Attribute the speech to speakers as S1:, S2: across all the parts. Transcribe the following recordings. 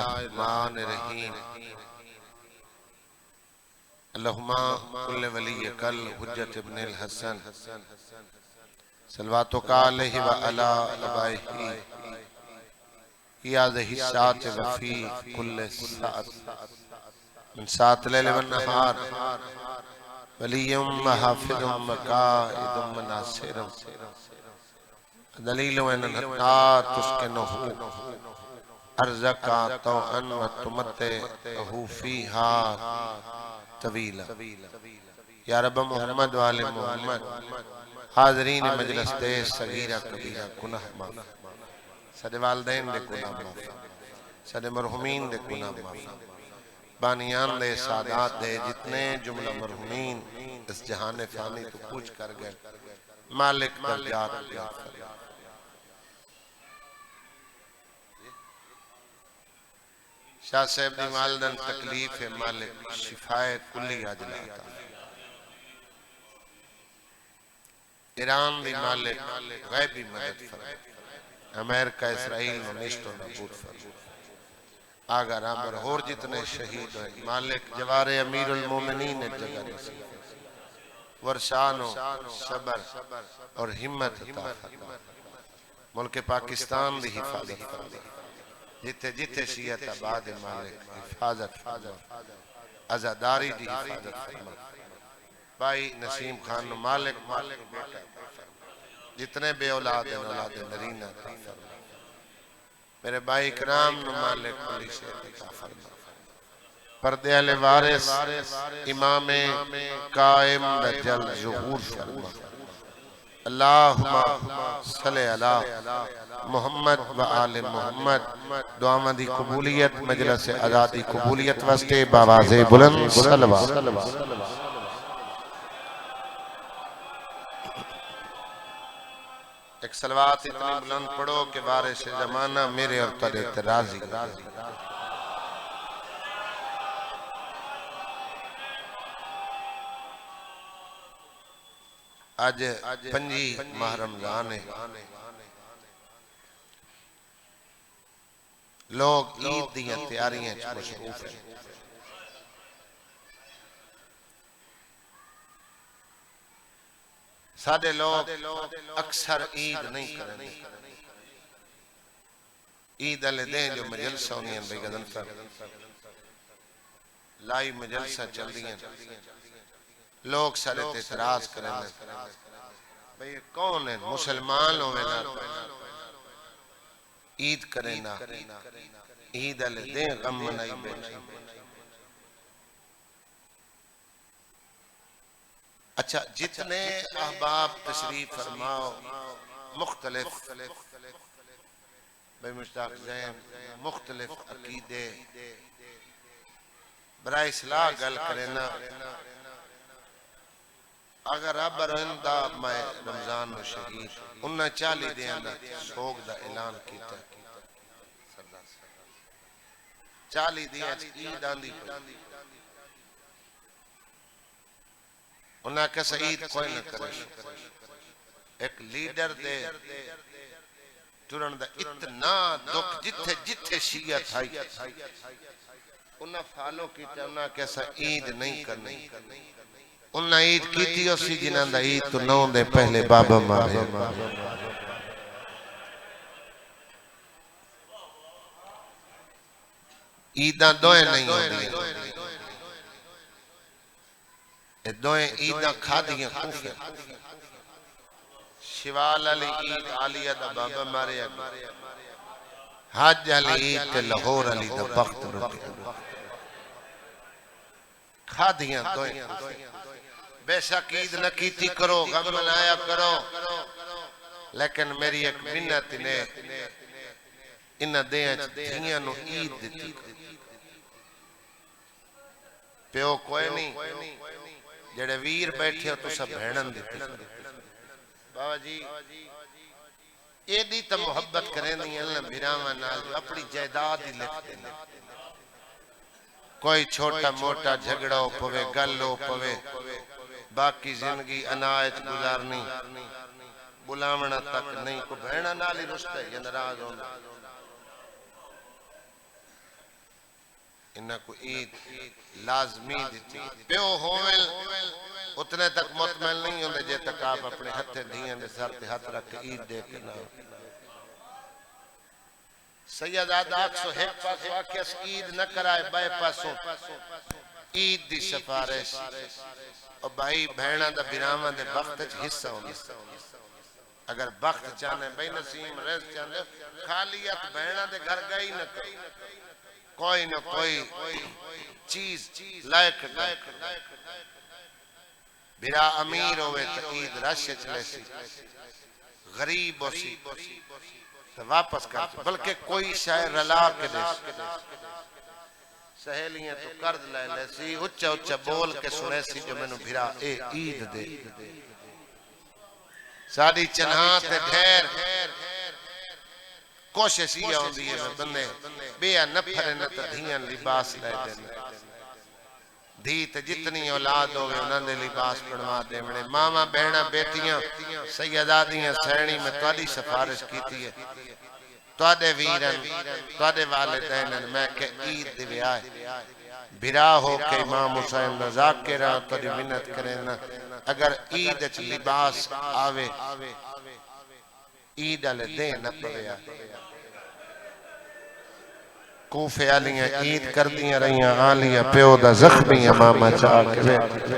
S1: الرحمن الرحیم اللہم کل ولی کل حجت ابن الحسن صلواتک علیہ وعلی آبائہ یاد حسات وفی کل ساعت من ساعت لیل والنہار ولیم وحافظم وقائدم وناصرم دلیل وین الحطا تسکنہو ارزقا توعن و تمتعہو فیہا طویلا یا رب محمد وآل محمد حاضرین مجلس دے صغیرہ کبیرہ گناہ معاف سارے والدین دے گناہ معاف سارے مرحومین دے گناہ معاف بانیان دے سادات دے جتنے جملہ مرحومین اس جہان فانی تو پوچھ کر گئے مالک درجات عطا فرما شاہ صاحب دی والدن تکلیف مالک شفائے کلی عاجلہ عطا ایران دی مالک غیبی مدد فرما امریکہ اسرائیل و نشت و نبود فرما آگا رامر اور جتنے شہید ہیں مالک جوار امیر المومنین جگہ نصیب ورشان و صبر اور حمت عطا فرما ملک پاکستان دی حفاظت فرما جتے جتے شیعت آباد مالک حفاظت فرما عزاداری دی حفاظت فرما بھائی نسیم خان مالک بیٹا جتنے بے اولاد ہیں اولاد نرینہ عطا فرما میرے بھائی اکرام مالک کلی سے عطا فرما پردے علی وارث امام قائم رجل ظہور فرما اللہم صلی اللہ محمد و آل محمد دعا دی قبولیت مجلس آزادی قبولیت واسطے باواز بلند صلوات ایک صلوات اتنی بلند پڑھو کہ وارث زمانہ میرے اور تر راضی آج پنجی ماہ رمضان ہے لوگ عید دیاں تیاریاں مصروف ہیں سادے لوگ اکثر عید نہیں کرنے عید علی دیں جو مجلسہ ہونی ہیں بے گدن پر لائی مجلسہ چل رہی ہیں لوگ سارے اعتراض کریں بھئی کون ہے مسلمان ہوئے نا عید کریں نا عید علی دیں غم منائی بیٹھیں اچھا جتنے احباب تشریف فرماؤ مختلف بھئی مشتاق زین مختلف عقیدے برائے اصلاح گل کرنا اگر رب رہندہ میں رمضان و شہید انہا 40 دیاں دا سوگ دا اعلان کیتا 40 دیاں عید آندی پڑی انہاں کسا عید کوئی نہ کرے ایک لیڈر دے ٹرن دا اتنا دکھ جتھے جتھے شیعہ تھائی انہاں فالو کیتا انہاں کسا عید نہیں کرنی انہاں عید کیتی اسی جنہاں دا عید تو نو دے پہلے بابا مارے عیداں دوئے نہیں ہوندی دوئیں عیداں کھا دیاں کوفے شوال علی عید عالیہ دا بابا مارے اگے حج علی عید تے لاہور علی دا بخت رکھے کھا دیاں دوئیں بے شک عید نہ کیتی کرو غم منایا کرو لیکن میری ایک منت نے انہ دیاں دھیاں نو عید دیتی پیو کوئی نہیں جڑے ویر بیٹھے ہو تو سب بھینن دیتے بابا جی ایڈی تا محبت کریں دی اللہ بھیراما نال جو اپنی جائداد ہی لکھتے ہیں کوئی چھوٹا موٹا جھگڑا ہو پوے گل ہو پوے باقی زندگی عنایت گزارنی بلاونا تک نہیں کو بھینا نالی رشتہ ہے یہ نراز ہونا انہاں کو عید لازمی دیتی پیو ہوئے اتنے تک مطمئن نہیں ہوندے جے تک آپ اپنے ہتھے دھیاں دے سر تے ہاتھ رکھ کے عید دے کے نہ سید آدھاک سو ایک پاس واقعہ عید نہ کرائے بائے پاسوں عید دی سفارش اور بھائی بہنہ دا بنامہ دے وقت حصہ ہوگی اگر وقت چاہنے بھائی نسیم رز چاہنے خالیت بہنہ دے گھر گئی نہ کوئی نہ کوئی چیز لائق بھرا امیر ہوئے تو عید رش چلے سی غریب ہو سی تو واپس کر بلکہ کوئی شاعر رلا کے دے سہیلیاں تو قرض لے لے سی اچھا اچھا بول کے سنے سی جو میں نے بھرا اے عید دے ساری چنہاں تے ڈھیر کوشش یہ ہوندی ہے میں بندے بیا نہ پھرے نہ تدھیاں لباس لے دینے دھیت جتنی اولاد ہوئے انہوں نے لباس پڑھوا دے مڑے ماما بہنہ بیٹیاں سیدادیاں سینی میں توڑی سفارش کی تھی توڑے ویرن توڑے والدین میں کہ عید دے آئے بھرا ہو کے امام حسین نزاق کے رہا توڑی منت کریں اگر عید اچھ لباس آوے عید علی دے نہ پڑے کوفے آلیاں عید کر دیاں رہیاں آلیاں پیو دا زخمی امامہ چاہ کے بیٹھ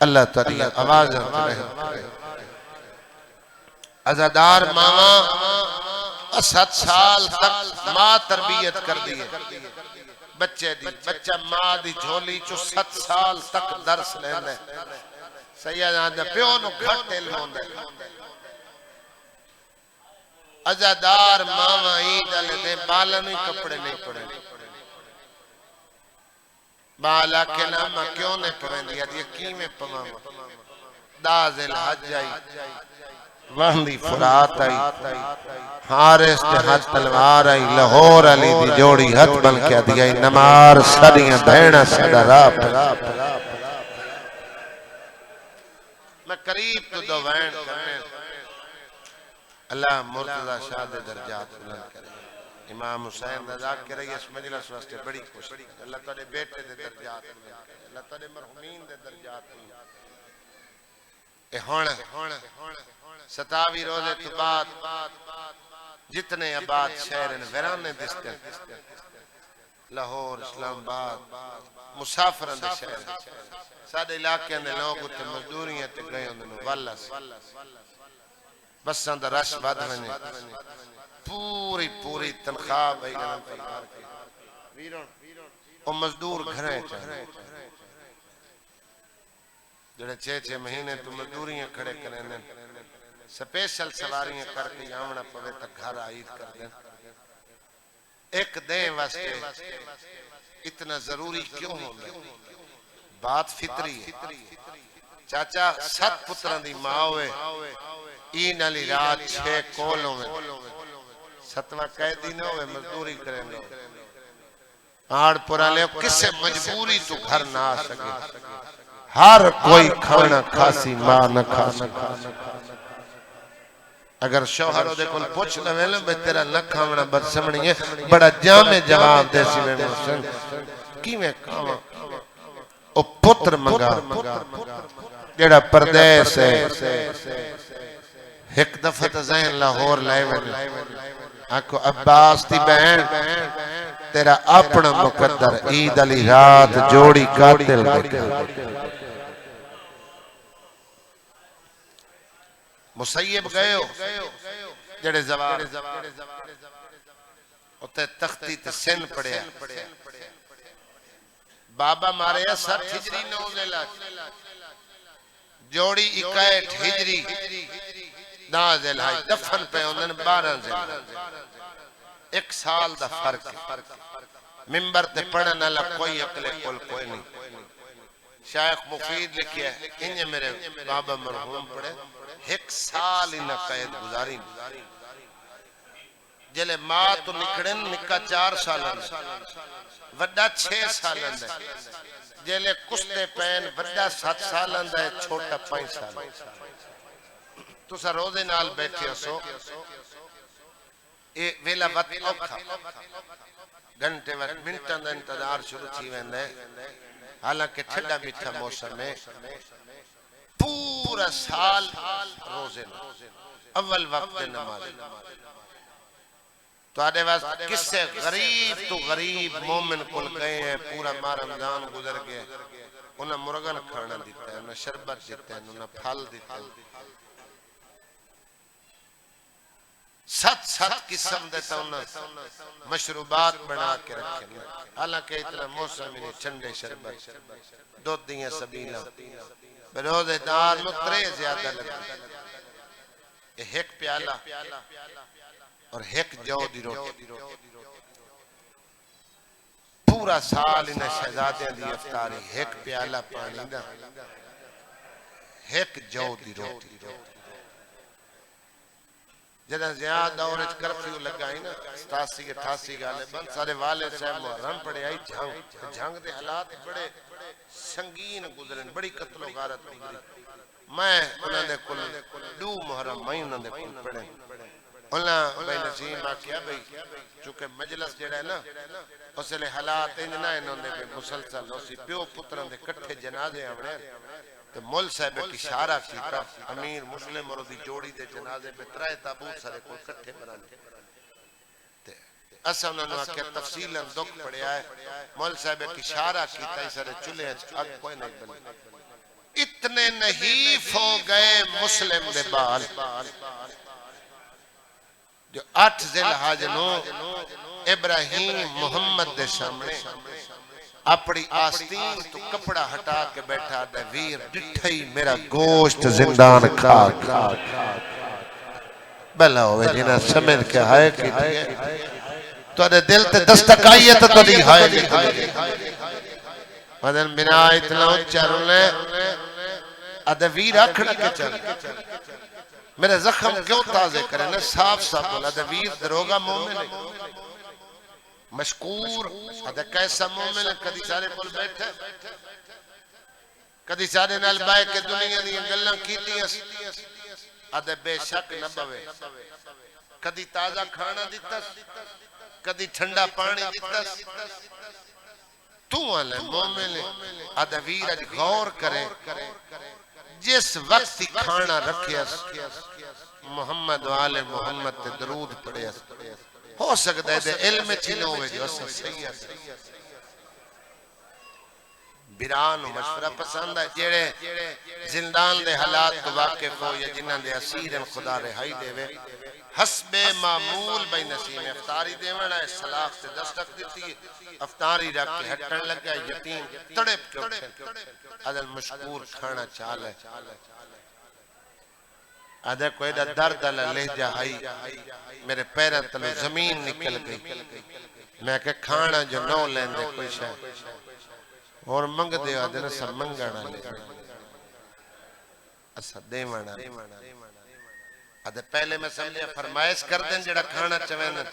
S1: اللہ تعالی آواز عزادار ماما 7 سال تک ماں تربیت کر دیئے بچے دی بچہ ماں دی جھولی چو 7 سال تک درس لیندے سید آندہ پیو نو گھٹ علم ہوندے عزادار ماما عید علی دے بالا نہیں کپڑے نہیں پڑے بالا کے نامہ کیوں نے پڑھیں دیا دیا کیمیں پماما داز الحج آئی وہندی فرات آئی حارس دے ہاتھ تلوار آئی لاہور علی دی جوڑی ہاتھ بن کیا دیا نمار سڑیاں بہنہ سڑا راپ میں قریب تو دو وین کرنے اللہ مرتضی شاہ دے درجات بلند کرے امام حسین رضاق کے رہی اس مجلس واسطے بڑی خوش اللہ تعالی بیٹے دے درجات بلند کرے اللہ تعالی مرحومین دے درجات بلند کرے ہون 27 روزے تو بعد جتنے آباد شہرن ویرانے دستے لاہور اسلام آباد مسافران دے شہر سادے علاقے نے لوگ اتے مزدوریاں تے گئے انہوں واللہ سے بسان دا رش باد ہوئے پوری تنخواہ بھائی گرم فرمار کی وہ مزدور گھریں چاہنے جڑے 6 مہینے تو مزدوریاں کھڑے کریں سپیشل سواریاں کر کے یامنا پوے تک گھر آئید کر دیں ایک دیں واسطے اتنا ضروری کیوں ہوگا بات فطری ہے چاچا 7 پتران دی ماں ہوئے این علی رات 6 کولوں میں 7واں قیدی نہ ہوئے مزدوری کریں گے آڑ پورا لے کسے مجبوری تو گھر نہ آ سکے ہر کوئی کھانا کھاسی ماں نہ کھا سکے اگر شوہر دے کل پوچھ لے لے میں تیرا نہ کھانا بد سمڑی ہے بڑا جامع جواب دے سی میں محسن کی میں کھانا او پتر منگا جیڑا پردیس ہے ایک دفعہ ذہن لاہور لائے میں آنکھو عباس دی بہن تیرا اپنا مقدر عید علی رات جوڑی قاتل دیکھا مسیب گئے ہو جڑے زوار اتے تختی تے سن پڑے بابا مارے 7 ہجری 9 ذیلحج جوڑی 61 ہجری 9 ذیلحج دفن پہ انہوں نے 12 ذیلحج 1 سال دا فرق ممبر تے پڑھن اللہ کوئی عقل کول کوئی نہیں شیخ مفید لکھیا ہے انہیں میرے بابا مرحوم پڑھے 1 سال ہی نہ قید گزاری جلے ماں تو نکڑن نکا 4 سالن وڈا 6 سالن دے جلے کستے پین وڈا 7 سالن دے چھوٹا 5 سالن تو سا روزے نال بیٹھے سو اے ویلا وقت اوکھا گھنٹے وقت منٹاں دا انتظار شروع تھی ویندے حالانکہ ٹھڈا میٹھا موسم ہے پورا سال روزے اول وقت نماز تو آدھے واسط کسے غریب تو غریب مومن کل گئے ہیں پورا ماہ رمضان گزر گئے انہیں مرغن کھانا دیتا ہے انہیں شربت دیتا ہے انہیں پھل دیتا ہے ست قسم دیتا انہیں مشروبات بنا کے رکھیں حالانکہ اتنا موسم انہیں ٹھنڈے شربت دو دیاں سبیلہ بروزے دار مترے زیادہ لگے ایک پیالہ اور ایک جو دی روٹی پورا سال انہیں شہزادیں دی افطاری ایک پیالہ پانی دا ایک جو دی روٹی جدہ زیادہ دورج کرفیو لگائی نا 87-88 غالباً سارے والد صاحب محرم پڑے آئی جھنگ دے حالات بڑے سنگین گزرن بڑی قتل و غارت گزری میں انہوں نے کل دو محرم میں انہوں نے کل پڑے انہوں نے بھائی نسیم آکیا بھائی چونکہ مجلس جڑا ہے نا اسے لئے حالات انہوں نے مسلسل اسی پیو پتران دے کٹھے جنازے آمنے تو مول صاحب کی اشارہ کیتا امیر مسلم اور دی جوڑی دے جنازے میں ترائے تابوت سارے کو کٹھے بنانے اسا انہوں نے آکیا تفصیل دکھ پڑے آئے مول صاحب کی اشارہ کیتا ہی سارے چلے اگ کوئی نہیں بنے اتنے نحیف ہو گئے مسلم دے بال جو 8 ذی الحجنوں ابراہیم محمد دے سامنے اپنی آستین تو کپڑا ہٹا کے بیٹھا دے ویر ڈٹھائی میرا گوشت زندان کھا بلا ہوئے جنہاں سمجھ کے ہائے کی دیئے تو دے دل تے دستک آئیے تو دی ہائے نکلے مدن بنا اتنا اچھر لے ادھے ویر اکھڑا کے چل میرے زخم کیوں تازے کرے نا صاف صاف بولا ادھے ویر دروگا مومن ہے مشکور ادھے کیسا مومن ہے کدی سارے پل بیٹھے کدی سارے نال بائے کے دنیا دیا گلناں کیتی ہیں ادھے بے شک نہ بوے کدی تازہ کھانا دیتا کدی ٹھنڈا پانی دیتا تو والے مومن ہے ادھے ویر اج غور کرے جس وقت ہی کھانا رکھے محمد والے محمد تے درود پڑے ہو سکتا ہے دے علم چھنو ہوئے جو اسا صحیح ہے بیران و مشورہ پسند ہے جیڑے زندان دے حالات کو واقف ہو یا جنہاں دے اسیرن خدا رہائی دے وے حسب معمول بھائی نسیم افطاری دے وڑا ہے سلاخ سے دستک دیتی ہے افطاری رکھ کے ہٹن لگا ہے یتیم تڑپ کے اٹھے عدل مشکور کھانا چال ہے آدھے کوئی دا درد اللہ لہجہ آئی میرے پیرہ تلو زمین نکل گئی میں کہ کھانا جو نو لیندے کوئی شاید اور منگ دے آدھے نا سا منگانا لے اسا دیوانا آدھے پہلے میں سمجھے فرمائش کر دیں جڑا کھانا چوینا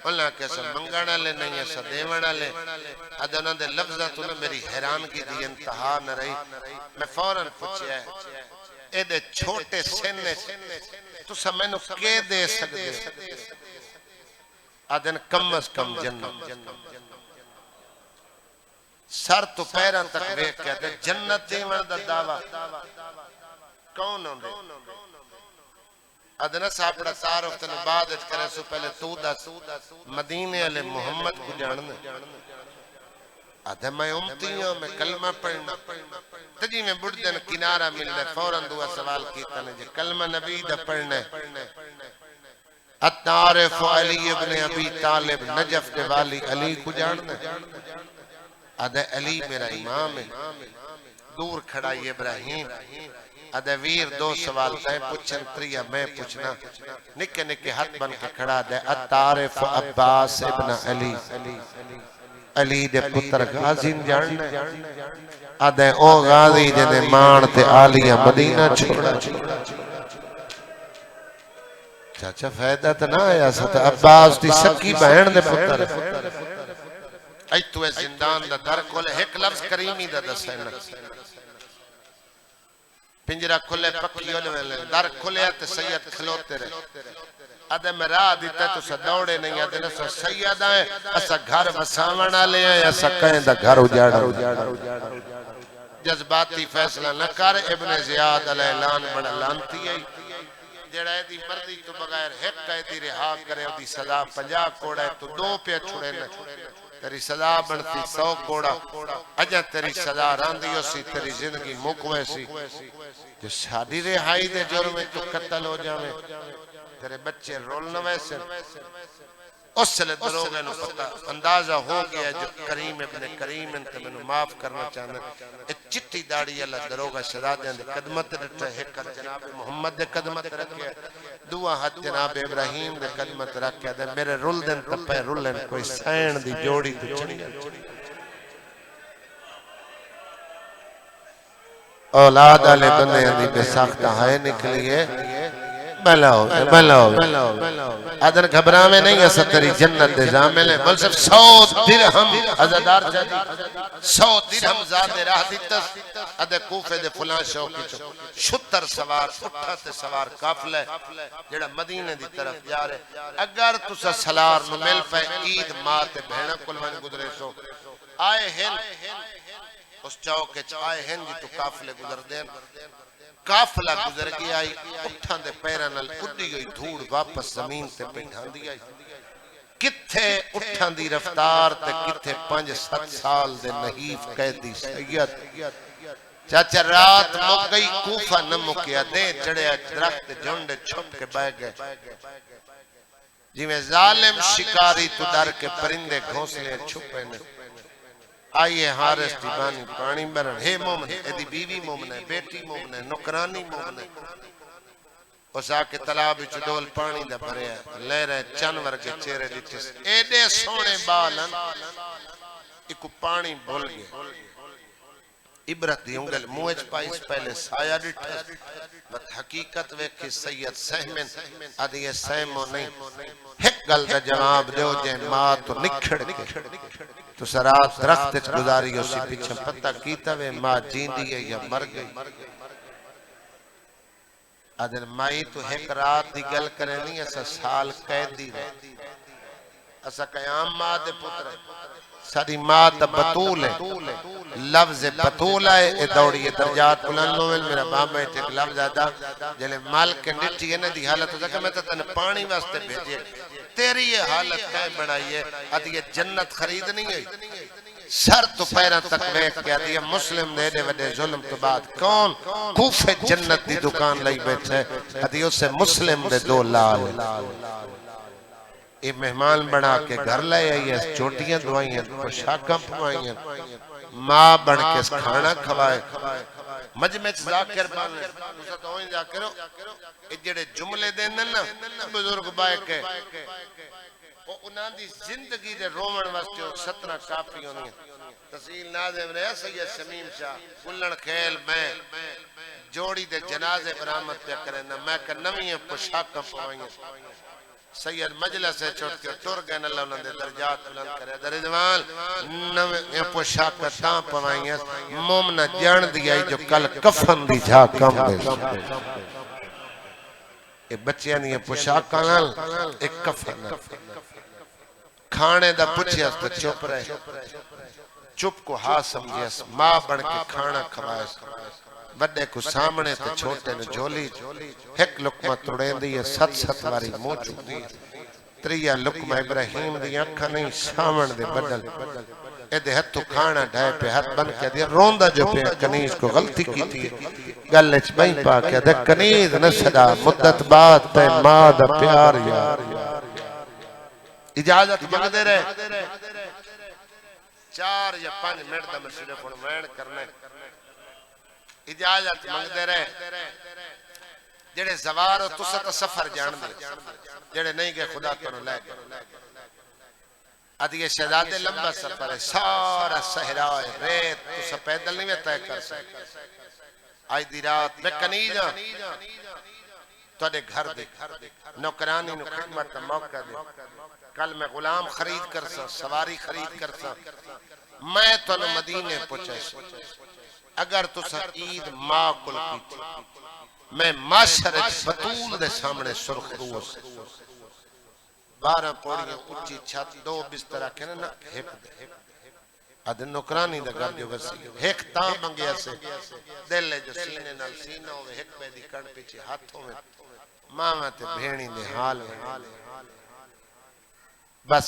S1: اللہ کے سا منگانا لے نہیں اسا دیوانا لے آدھے انہوں دے لفظہ تو میری حیرانگی دی انتہا نہ رہی میں فوراں پوچھے ہے اے دے چھوٹے سننے تو سا میں نو کے دے سکتے آدھن کم از کم جنت سر تو پیران تک ویک کہتے جنت دیوان دا دعویٰ کون ہوں دے ادنا ساپڑا تعارف تن عبادت کرے سو پہلے تو دا مدینے علی محمد کو جاننے ادھے میں امتیوں میں کلمہ پڑھنا تجی میں بڑھدن کنارہ ملنے فوراں دعا سوال کیتا نے جے کلمہ نبی دا پڑھنے اتعارف علی ابن ابی طالب نجف دے والی علی کو جاننے ادھے علی میرا امام ہے دور کھڑائی ابراہیم ادھے ویر دو سوال تائیں پوچھن تریا میں پوچھنا نکے نکے ہاتھ بن کے کھڑا دے اتعارف عباس ابن علی علی دے پتر غازین جاننے ادھے او غازی جنے مانتے آلیہ مدینہ چھوڑا چاچا فائدہ تا نہ آیا ستا عباس دی سکی بہن دے پتر ایتوے زندان دا در کھولے ایک لفظ کریمی دا دسینا پنجرہ کھلے پکی ہونے والے در کھلے تے سید کھلوتے رہے ادھے میں راہ دیتا تو سا دوڑے نہیں آدھے نسا سید آئے اسا گھر بسامنا لے آئے اسا کہیں دا گھر اجاڑا جذباتی فیصلہ نہ کر ابن زیاد علیہ اعلان بڑا لانتی ہے جڑا ہے دی مردی تو بغیر حق ہے دی رہا کرے اور دی سزا 50 کوڑا ہے تو 2 پہ چھوڑے نہ تیری سزا بنتی 100 کوڑا اجا تیری سزا راندی ہو سی تیری زندگی مکوے سی جو شادی رہائی دے جرم میں تو قتل ہو جاوے تیرے بچے رول نہ ویسے اس سے دروگے نو پتہ اندازہ ہو گیا جو کریم ابن کریم انتے میں نو معاف کرنا چاہنا ایک چٹی داڑی اللہ دروگہ شدا دیں دے قدمت رٹھا حکر جناب محمد دے قدمت رکھے دعا حد جناب ابراہیم دے قدمت رکھے دے میرے رول دن تپے رولن کوئی سین دی جوڑی تو چڑی اولاد آلے بندے اندی بے ساختہ ہائے نکلیے بلاؤ ادھر گھبرا میں نہیں ایسا تیری جنت دے زامل ہے بل صرف 100 درہم عزدار جدی 100 درہم زادے راہ دیتس ادھر کوفے دے فلان شوقی چو شتر سوار اٹھا تے سوار کافلے جڑا مدینہ دی طرف جا رہے اگر تسا سلار نو مل پہ عید ماں بہنہ کلوان گدرے سو آئے ہن اس چوکے آئے ہن جی تو کافلے گزر دیں کافلہ گزر گیا آئی اٹھان دے پیرانل اڈی گئی دھوڑ واپس زمین تے پیٹھان دی آئی کتھے اٹھان دی رفتار تے کتھے 5-7 سال دے نحیف قیدی سید چاچا رات مک گئی کوفہ نہ مکیا دے چڑے درخت جنڈے چھپ کے بہ گئے جی میں ظالم شکاری تو در کے پرندے گھونسلے چھپے نے آئیے حارس دیبانی پانی برن ہے مومن ایدی بیوی مومن ہے بیٹی مومن ہے نکرانی مومن ہے اس آکے تلاب چدول پانی دا بھرے ہے لے رہے چنور کے چہرے دیتس ایڈے سونے بالن ایکو پانی بھول گئے عبرت دی انگل مویج پائیس پہلے سایہ ڈٹھا بت حقیقت ویکھی سید سہمن آدھی یہ سہمو نہیں ایک گل دا جواب دیو جائے ماں تو نکھڑ کے تو سرات درخت گزاری اسی پیچھے پتہ کیتا وے ماں جین دیئے یا مر گئی آدھر مائی تو ایک رات دی گل کرے نہیں ایسا سال قید دی رہے ایسا قیام ماں دے پتر ہے ساری ماں دا بطول ہے لفظ بطول ہے اے دوڑی یہ درجات بلند نویل میرا بابا ایک لفظ آتا جلے مال کے نٹی ہے نا دی حالت ہوتا کہ میں تو تنے پانی واسطے بھیجے تیری یہ حالت کہیں بڑھائی ہے آتی یہ جنت خرید نہیں ہے سر تو پیران تک بیٹھ کے آتی ہے مسلم دے دے وڈے ظلم تو بعد کون کوفے جنت دی دکان لئی بیٹھے آتی اسے مسلم دے 2 لال یہ مہمان بنا کے گھر لے آئی ہے چوٹیاں دعائی ہیں پوشاکاں پھوائی ہیں ماں بن کے کھانا کھوائے مجمع ذاکر بانے اسا تو ہوئیں ذاکرو جڑے جملے دینے نا بزرگ بائے کے وہ انہاں دی زندگی دے رومن واسطے 17 کافی ہونی ہیں تحصیل ناظم رہے سید شمیم شاہ کلن خیل میں جوڑی دے جنازے برامت پہ کرے نا میں کہ نویں پوشاکاں پھوائی ہیں سید مجلس سے چھوٹ کے ٹور گئے اللہ انہوں نے درجات بلند کرے در ادوال نویں پوشاک تاں پوائیں مومنہ جان دیائی جو کل کفن دی جھا کم دے اے بچیاں نہیں پوشاک کانال ایک کفن کھانے دا پچھیاس تو چپ رہے چپ کو ہاں سمجھیس ماں بڑھ کے کھانا کھوائیس بڑے کو سامنے تے چھوٹے نے جھولی ایک لقمہ توڑین دی 7 واری منہ چک دی 3 لقمہ ابراہیم دی آنکھا نہیں سامن دے بدل اے دے ہتھو کھانا ڈھائے پہ ہاتھ بن کے دیا روندہ جو پہ کنیز کو غلطی کی تھی گلچ بہی پا کے دے کنیز نسدہ مدت بعد تے ماں دا پیار یار اجازت مانگ دے رہے 4 یا 5 منٹ دا مسئلہ فرمین کرنے اجازت مانگ دے رہے جڑے زوارو تسا تا سفر جان دے جڑے نہیں گئے خدا تو لے گئے ادھی یہ شہزادے لمبا سفر ہے سارا صحرائے ریت تسا پیدل نہیں میں کر سکتے آئی دی رات میں کنیجا تو دے گھر دے نوکرانی نو خدمت کا موقع دے کل میں غلام خرید کرسا سواری خرید کرسا میں تو نو مدینے پوچھے اگر تسا عید ماں کل کی تھی میں معاشرت بطول دے سامنے سرخ روس 12 پوڑیاں اچھی چھت 2 بستر رکھے نا ہک دے اد نکرانی دا گھر جو وسی ہک تاں منگیا سے دل جو سینے نال سینہ ہوئے ہک پہ دی کڑ پیچھے ہاتھ ہوئے ماما تے بھینی دے حال ہوئے بس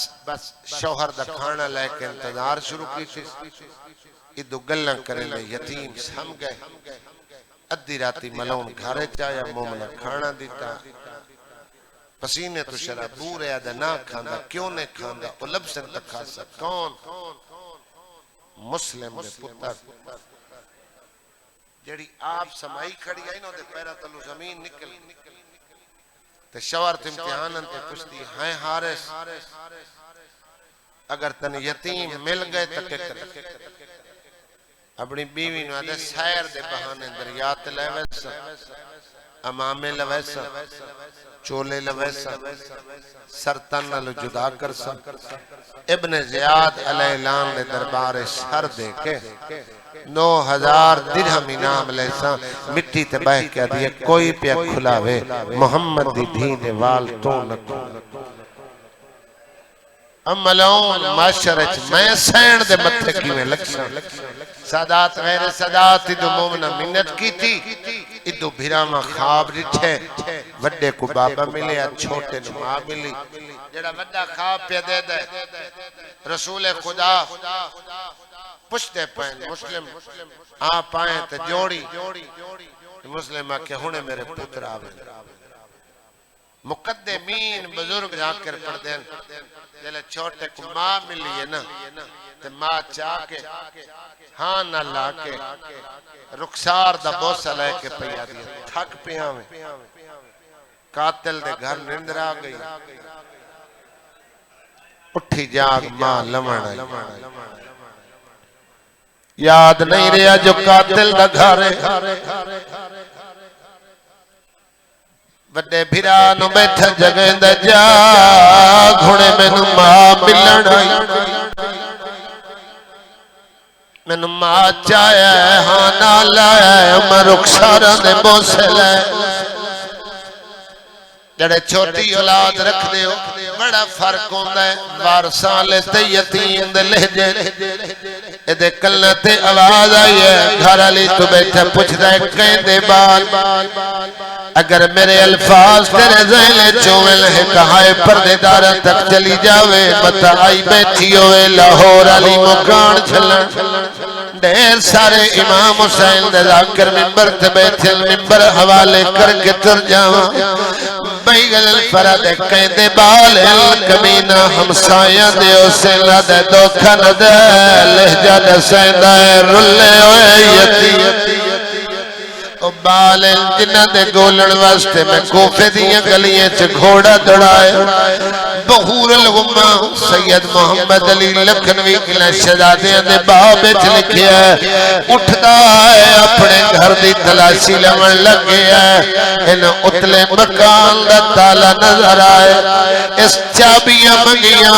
S1: شوہر دا کھانا لے کے انتظار شروع کی تھی ادو گلہ کریں لے یتیم سم گئے ادھی راتی ملون گھارے چایا مومنہ کھانا دیتا پسینے تو شراب بورے آدھا نہ کھاندہ کیوں نے کھاندہ وہ لبسن تک خاصا کون مسلم دے پتر جڑی آپ سمائی کھڑی آئی نا دے پیرہ تلو زمین نکل تے شوارت امتحانن تے پشتی ہیں حارس اگر تن یتیم مل گئے تکے کرے اپنی بیوی نو آدھے سیر دے بہانے دریات لے ویسا امامے لے ویسا چولے لے ویسا سرطن لے جدا کر سا ابن زیاد علیہ الان نے دربار سر دے کے 9000 درہم انعام لے سا مٹی تے بہ کیا دیئے کوئی پیا کھلاوے محمد دی دھینے وال تو نکو املون معاشرچ میں سین دے متھے کیویں لکھا سادات غیر سادات ادو مومنہ منت کی تھی ادو بھراما خواب رٹھے وڈے کو بابا ملے چھوٹے نو ماں ملی جڑا وڈا خواب پہ دے دے رسول خدا پشتے پائیں مسلم آپ آئیں تے جوڑی مسلم آکے ہونے میرے پتر آوے مقدمین بزرگ جا کر پڑھ دیں جلے چھوٹے کو ماں ملی ہے نا تے ماں چاہ کے ہاں نہ لا کے رخسار دا بوسہ لے کے پیا دیا تھک پیا میں قاتل دے گھر نندر آ گئی اٹھی جاگ ماں لمن آئی یاد نہیں رہا جو قاتل دا گھر بڑے بھرانو بیٹھا جگہ دا جا گھوڑے میں نو ماں ملن آئی میں نو ماں چایا ہے ہاں نالا ہے میں رخسارہ دے بوسے لے جڑے چھوٹی اولاد رکھ دے ہو بڑا فرق ہوندہ ہے وارسان لیتے یتیم دے لہجے ادھے کلنہ تے آواز آئی ہے گھر علی تو بیٹھا پوچھ دے کہیں دے بال اگر میرے الفاظ تیرے ذہلے چوئل ہے کہائے پردے دارہ تک چلی جاوے بتا آئی بیٹھی ہوئے لاہور علی مکان چھلن ڈھیر سارے امام حسین دے ذاکر ممبر تے بیٹھے ممبر حوالے کر کے تر جاواں بیگل الفرد کہیں دے بال کمینہ ہمسایہ دے اسے لدے دوکھا ندے لہجہ دے سیندہ رلے ہوئے یتی او بال جنہ دے گولن واسطے میں کوفے دیاں گلیاں چھ گھوڑا دڑائے بہور الغمہ سید محمد علی لکھنوی کلہ شہزادیاں دے بابچ لکھیا ہے اٹھتا ہے اپنے گھر دی تلاشی لمن لگ گیا ہے ان اتلے مکان دا تالا نظر آئے اس چابیاں منگیاں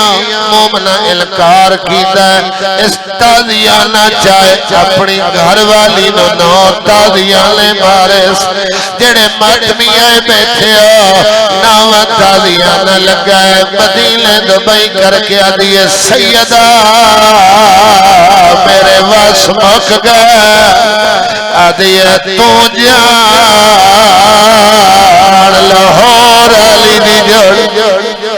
S1: مومنہ انکار کیتا ہے اس تازیاں نہ چاہے اپنی گھر والی نو تازیاں لے بارس جڑے مٹمیاں بیٹھے ہو ناوہ تازیاں نہ لگائے مدینے دبئی کر کے آدھیے سیدہ میرے واس مک گئے آدھیے تو جان لاہور علی دی جوڑ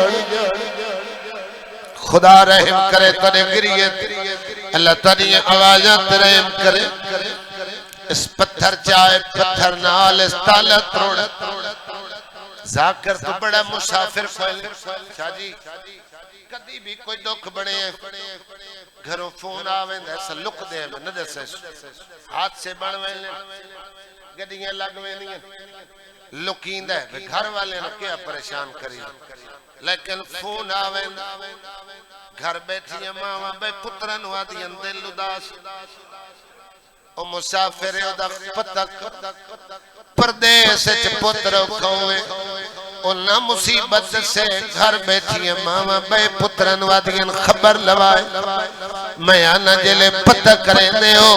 S1: خدا رحم کرے تنے گریت اللہ تنی آوازات رحم کرے اس پتھر چاہے پتھر نال اس تالا تروڑ ذاکر تو بڑا مسافر پہلے شاہ جی کدی بھی کوئی دکھ بڑے ہیں گھروں فون آویں دے ایسا لک دے میں ندر سے ہاتھ سے بڑھویں لیں گڑیاں لگویں نہیں لکین دے گھر والے نے کیا پریشان کری لیکن فون آویں گھر بیٹھی ماں بے پترن ہوا دیں دل اداس او مسافر دا پتک پردیس چ پتر کھوئے او نہ مصیبت سے گھر بیٹھی ماما بے پترن وادین خبر لوائے میں آنا جلے پتہ کریں دے ہو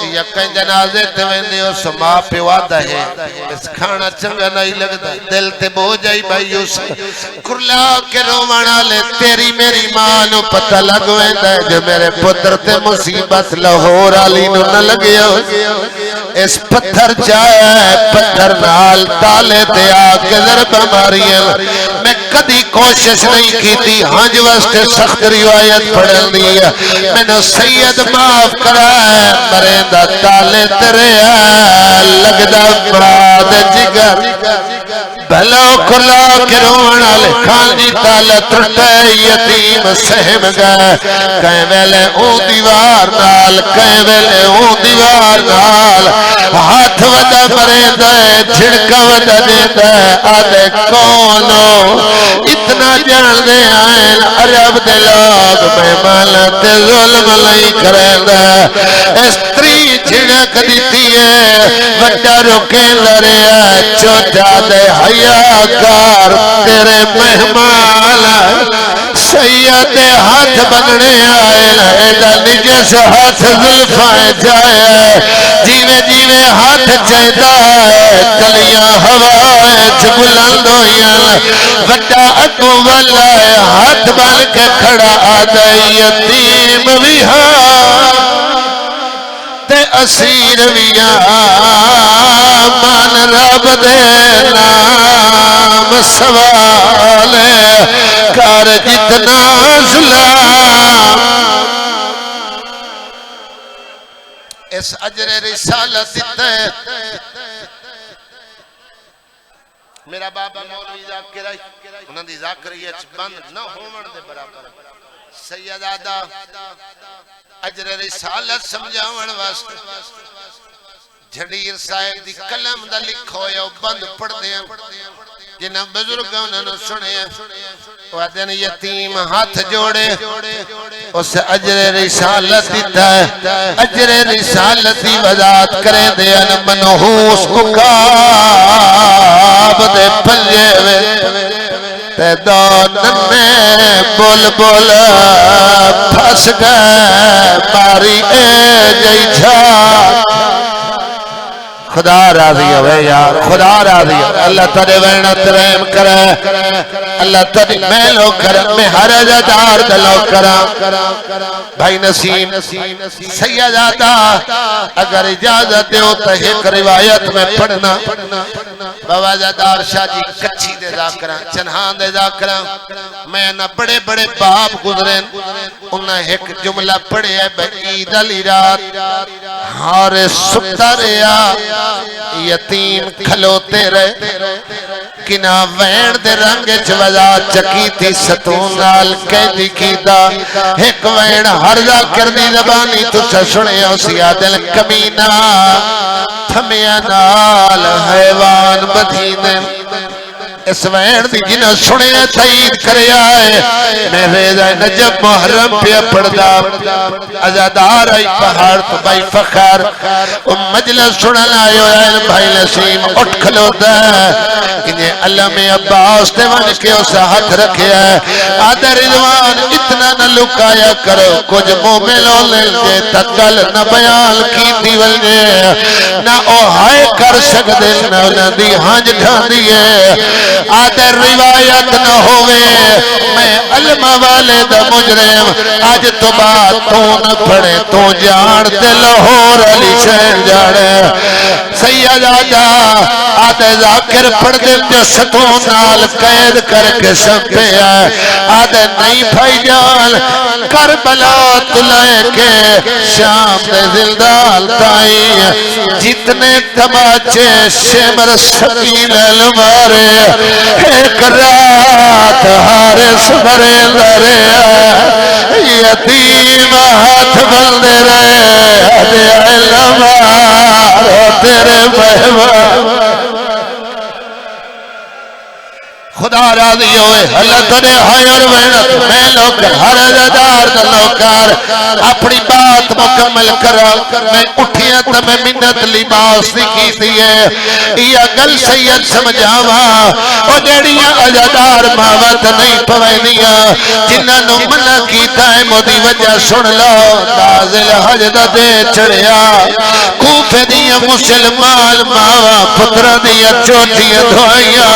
S1: یا کہیں جنازے تے ویندے ہو سما پہ وعدہ ہے اس کھانا چنگا نہیں لگتا دل تے بو جائی بھائی یوسف کرلا کے رومانا لے تیری میری ماں نو پتہ لگ ویندہ ہے جو میرے پتر تے مصیبت لاہور علی نو نہ لگیا اس پتھر چاہے پتھر نال تالے تے آکے ضرب ماریا میں کدی کوشش نہیں کی تھی ہنج واسطے سخت روایت پڑھن دیا میں نے سید معاف کرا ہے مرندہ تالے ترے لگدہ براد جگر بھلو کھلا کے رونا لے کھانجی تالے ترٹے یتیم سہم گئے کہیں ویلے اون دیوار نال کہیں ویلے اون دیوار نال ہاتھ ودا مرندہ جھڑکا ودا دیندہ آدھے کونو اتنا جان دے آئین عرب دے لوگ مہمانت ظلم نہیں کرندہ استری جھڑک دیتی ہے وڈا رکے لرے چوٹا دے حیاءگار تیرے مہمان سید ہاتھ بننے آئین ایڈا نجس ہاتھ ظلفائے جائے جیوے جیوے ہاتھ چاہتا ہے کلیاں ہوائیں بلند ہوئیاں وڈا اگو والا ہے ہاتھ بن کے کھڑا آدھا یتیم بھی تے اسیر ویا مان رب دے نام سوال کر جتنا ظلم اس اجر رسالت دیتا ہے میرا بابا مولوی ذاکر انہوں نے ذاکریت بند نہ ہومن دے برابر سید آدھا اجر رسالت سمجھاون واسطے جھڑیر صاحب دی کلم دا لکھو یا بند پڑھ دیں جنہ بزرگوں نے سنے وعدن یتیم ہاتھ جوڑے اس اجر رسالت دیتا ہے اجر رسالت دی وضاحت کریں دے ان منحوس اکاب دے پلے وے تے دونن میں بول بول پھس گئے ماری اے جئی چھا خدا راضی ہوئے یار خدا راضی ہوئے اللہ تیرے وینت رحم کرے اللہ تیرے میلو کرم میں ہر جدار دلو کرم بھائی نسیم سید آتا اگر اجازت دے ہوتا ہے ایک روایت میں پڑھنا بابا جدار شاہ جی کچھی دے ذاکران چنہان دے ذاکران میں نہ بڑے بڑے باپ گزرین انہیں ایک جملہ پڑھے ہے بعید علی رات ہار سکتا ریا یتیم کھلوتے رہے کنا وین دے رنگ چوزا چکی تھی ستون نال کہہ کی دا ایک وین ہر ذاکر دی زبانی تو سنے اسی دل کمینہ تھمیا نال حیوان بدھینے اس وین دی جنہ سنے تائید کرے آئے میں ریزہ نجب محرم پہ پڑھدا ازادار آئی پہاڑ تو بائی فخر مجلس سنن آئے ہوئے بھائی نسیم اٹھ کھلو دا انہیں علم عباس تے ون کے اسا ہاتھ رکھے ہے آدھا رضوان اتنا نہ لکایا کرو کچھ مومنوں لے جے تکل نہ بیان کی دیول جے نہ او ہائے کر سکتے نہ انہیں دی ہانج ڈھان دیئے آدھر روایت نہ ہوئے میں علم والے دا مجرم آج تو بات تو نہ پڑے تو جان دے لاہور علی شہر جاڑے سید آجا آدھے ذاکر پڑھ دے جو ستوں نال قید کر کے سمپے آئے آدھے نہیں بھائی جان کربلا تلائے کے شام دے زلدال تائی جتنے تماچے شمر سکین المارے ایک رات حارس مرے لرے یتیم ہاتھ بلدے رہے دے علم آرو تیرے مہمان خدا راضی ہوئے اللہ تنے حیر وینت میں لوکر ہر ازدار دا لوکر اپنی بات بات مکمل کرا میں اٹھیا تو میں منت لباس کی دیئے یہ گل سید سمجھاوا او جڑیاں عزادار ماوت نہیں پوینیاں جنہاں نو منع کیتا ہے مودی وجہ سن لو نازل حجد دے چڑھیا کوفے دیاں مسلمان ماوا پترہ دیاں چوٹیاں دھوائیاں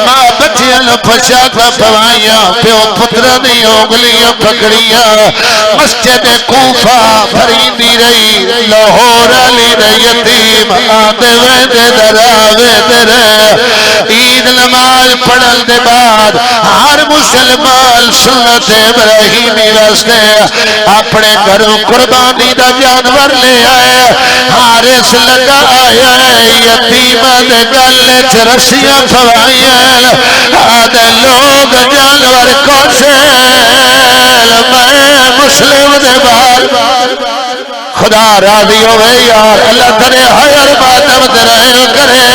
S1: ماں بچیاں نو پشاکا پوائیاں پیو پترہ دیاں اگلیاں پکڑیاں مسجد کوفہ بھریندی رہی لاہور علی یتیم آدھے ویندے دراوے درے عید نماز پڑھل دے بعد ہر مسلمان سنت ابراہیمی واسطے اپنے گھروں قربانی دا جانور لے آئے حارس لگا آیا یتیم دے گلے چرسیاں فوائیاں آدھے لوگ جانور کو سیل میں مسلم دے بعد خدا راضی ہوئے یار اللہ ترے حیر باتم درائن کرے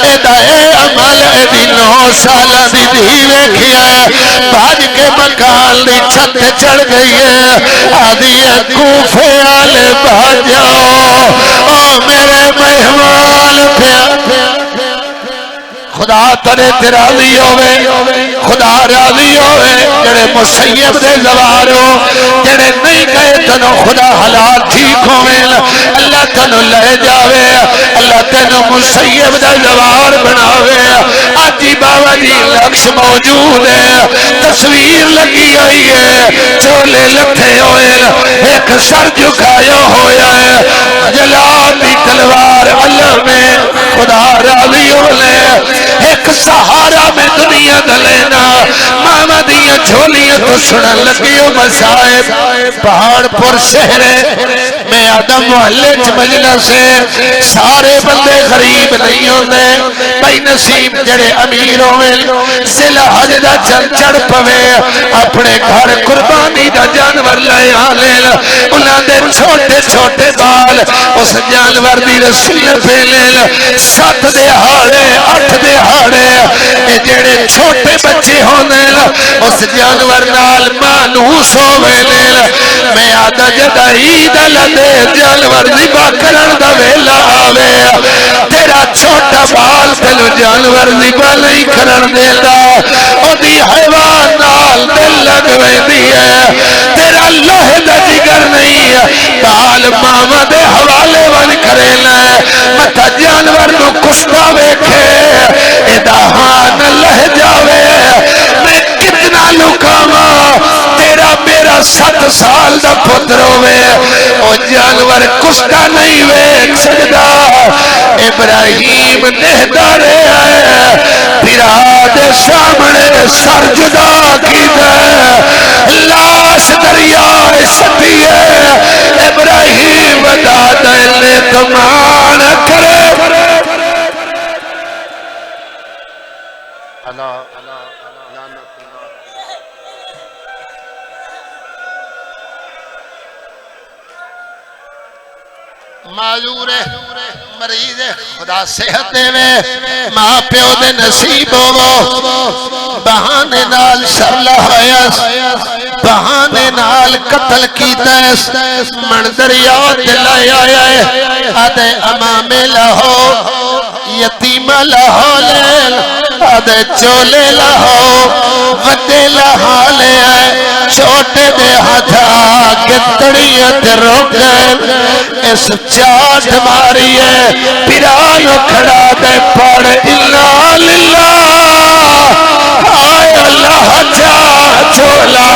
S1: ایدہ اے عمل ایدی 9 سالہ دی دیوے کیا ہے بھاج کے مکان دی چھت چڑھ گئی ہے آدھی کوفے آلے بھاجاؤ او میرے مہمان پیا خدا ترے راضی ہوئے خدا راضی ہوئے جڑے مسیب دے زوارو جڑے نہیں گئے تنو خدا حالات ٹھیک ہوئے اللہ تنو لے جاوے اللہ تنو مسیب دے زوار بناوے آجی بابا جی لکش موجود ہے تصویر لگی ہوئی ہے چولے لکھے ہوئے ایک سر جھکایا ہویا ہے جلال دی تلوار اللہ میں خدا راضی ہوئے ایک سہارا میں دنیا دلینا ماما دیا جھولیاں تو سنن لگیو مسائب پہاڑ پر شہرے میں آدم محلے مجلس سے سارے بندے غریب نہیں ہوندے بھائی نصیب جڑے امیر ہوئے ضلع حج دا چل چڑھ پوے اپنے گھر قربانی دا جانور لے آلے انہاں دے چھوٹے چھوٹے بال اس جانور دی رسول پھیلے 7 دہاڑے 8 دہاڑے جڑے چھوٹے بچے ہونے اس جانور نال مانوس ہوئے میں آدھا جدہ عید لدے جانور ذبح کرن دا ویلا آوے تیرا چھوٹا بال تلو جانور ذبح نہیں کرن دیتا او دی حیوان نال دل لگوے دیئے تیرا اللہ دا جگر نہیں بال ماما دے حوالے ون کرے لے متا جانور نو کشتا ویکھے ادہان لہ جاوے میں کتنا لکاما تیرا میرا 7 سال دا پتر ہوئے او جانور کشتا نہیں ویک سکتا ابراہیم نہدارے آئے پیرا دے سامنے سر جدا کی دے لاش دریائے سٹیے ابراہیم دا دل تمان کرے معذور مریض خدا صحت دے وے ماں پیو دے نصیب ہو بہانے نال شرلہ ہویا بہانے نال قتل کیتا ہے منظر یاد دلائی آیا ہے آدھے امام لہو یتیم لہو لیل آدھے چولے لہو وڈے لہو لے چھوٹے دے ہتھا گتڑیت روکن اس چاٹ ماری ہے پیرانو کھڑا دے پڑھ اللہ للہ آئے اللہ چاہ چولا